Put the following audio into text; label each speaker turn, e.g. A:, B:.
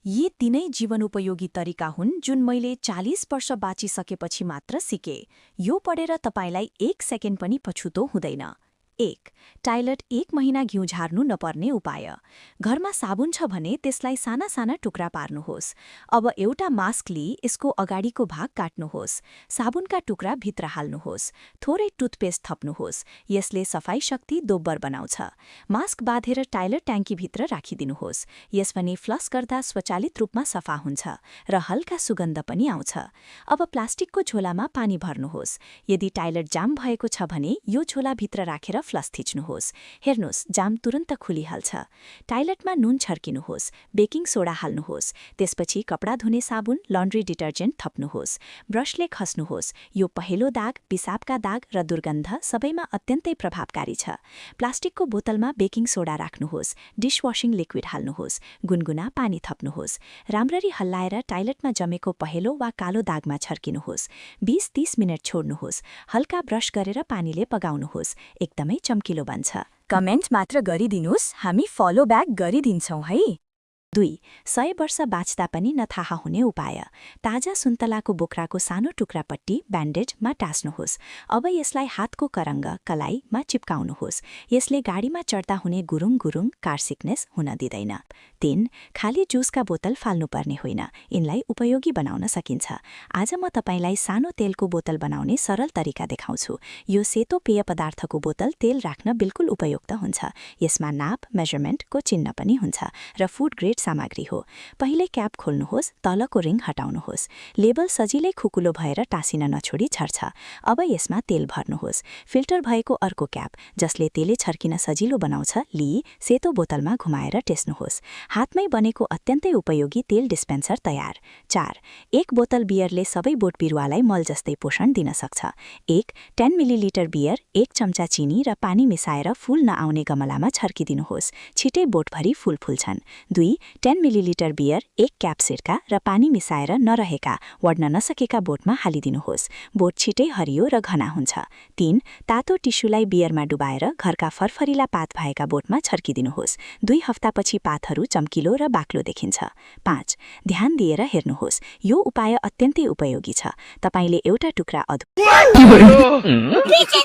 A: यी तीनै जीवनोपयोगी तरिका हुन् जुन मैले 40 वर्ष बाँचिसकेपछि मात्र सिके। यो पढेर तपाईलाई 1 सेकेन्ड पनि पछुतो हुँदैन। 1. टाइलेट 1 महिना घिउ झार्नु नपर्ने उपाय। घरमा साबुन छ भने त्यसलाई साना साना टुक्रा पार्नुहोस्। अब एउटा मास्क लिई यसको अगाडिको भाग काट्नुहोस्। साबुनका टुक्रा भित्र हाल्नुहोस्। थोरै टुथपेस्ट थप्नुहोस्। यसले सफाई शक्ति दोब्बर बनाउँछ। मास्क बाँधेर टाइलेट ट्याङ्कीभित्र राखिदिनुहोस्। यस पनि फ्लस गर्दा स्वचालित रूपमा सफा हुन्छ र हल्का सुगन्ध पनि आउँछ। अब प्लास्टिकको झोलामा पानी भर्नुहोस्। यदि टाइलेट जाम भएको छ भने यो झोलाभित्र राखेर फ्लस थिच्नुहोस्। हेर्नुहोस्, जाम तुरन्त खुलिहाल्छ। टाइलेटमा नुन छर्किनुहोस्। बेकिङ सोडा हाल्नुहोस्। त्यसपछि कपडा धुने साबुन, लन्ड्री डिटर्जेन्ट थप्नुहोस्। ब्रसले खस्नुहोस्। यो पहेँलो दाग, पिसाबका दाग र दुर्गन्ध सबैमा अत्यन्तै प्रभावकारी छ। प्लास्टिकको बोतलमा बेकिङ सोडा राख्नुहोस्। डिसवाशिङ लिक्विड हाल्नुहोस्। गुनगुना पानी थप्नुहोस्। राम्ररी हल्लाएर टाइलेटमा जमेको पहेँलो वा कालो दागमा छर्किनुहोस्। 20-30 मिनट छोड्नुहोस्। हल्का ब्रस गरेर पानीले पगाउनुहोस्। एकदमै चम्किलो बन्छ।
B: कमेन्ट मात्र गरिदिनुस्, हामी फलो ब्याक गरिदिन्छौँ है।
A: 2. 100 वर्ष बाँच्दा पनि नथाहा हुने उपाय। ताजा सुन्तलाको बोक्राको सानो टुक्रापट्टि ब्यान्डेजमा टाँस्नुहोस्। अब यसलाई हातको करङ्ग, कलाईमा चिप्काउनुहोस्। यसले गाडीमा चढ्दा हुने गुरुङ गुरुङ कार सिकनेस हुन दिँदैन। 3. खाली जुसका बोतल फाल्नुपर्ने होइन। यिनलाई उपयोगी बनाउन सकिन्छ। आज म तपाईलाई सानो तेलको बोतल बनाउने सरल तरिका देखाउँछु। यो सेतो पेय पदार्थको बोतल तेल राख्न बिल्कुल उपयुक्त हुन्छ। यसमा नाप, मेजरमेन्टको चिन्ह पनि हुन्छ र फुड ग्रेड सामग्री हो। पहिले क्याप खोल्नुहोस्, तलको रिङ हटाउनुहोस्। लेबल सजिलै खुकुलो भएर टाँसिन नछोडी झर्छ। अब यसमा तेल भर्नुहोस्। फिल्टर भएको अर्को क्याप, जसले तेले छर्किन सजिलो बनाउँछ, लिई सेतो बोतलमा घुमाएर टेस्नुहोस्। हातमै बनेको अत्यन्तै उपयोगी तेल डिस्पेन्सर तयार। 4. 1 बोतल बियरले सबै बोट बिरुवालाई मल जस्तै पोषण दिन सक्छ। 1. 10 मिलिलिटर बियर, 1 चम्चा चिनी र पानी मिसाएर फूल नआउने गमलामा छर्किदिनुहोस्। छिटै बोटभरि फूल फुल्छन्। 2. 10 मिलिलिटर बियर, 1 क्याप सिरका र पानी मिसाएर नरहेका, वड्न नसकेका बोटमा हालिदिनुहोस्। बोट छिटै हरियो र घना हुन्छ। 3. तातो टिस्युलाई बियरमा डुबाएर घरका फरफरिला पात भएका बोटमा छर्किदिनुहोस्। 2 हप्तापछि पातहरू चम्किलो र बाक्लो देखिन्छ। 5. ध्यान दिएर हेर्नुहोस्। यो उपाय अत्यन्तै उपयोगी छ। तपाईले एउटा टुक्रा
C: पीछे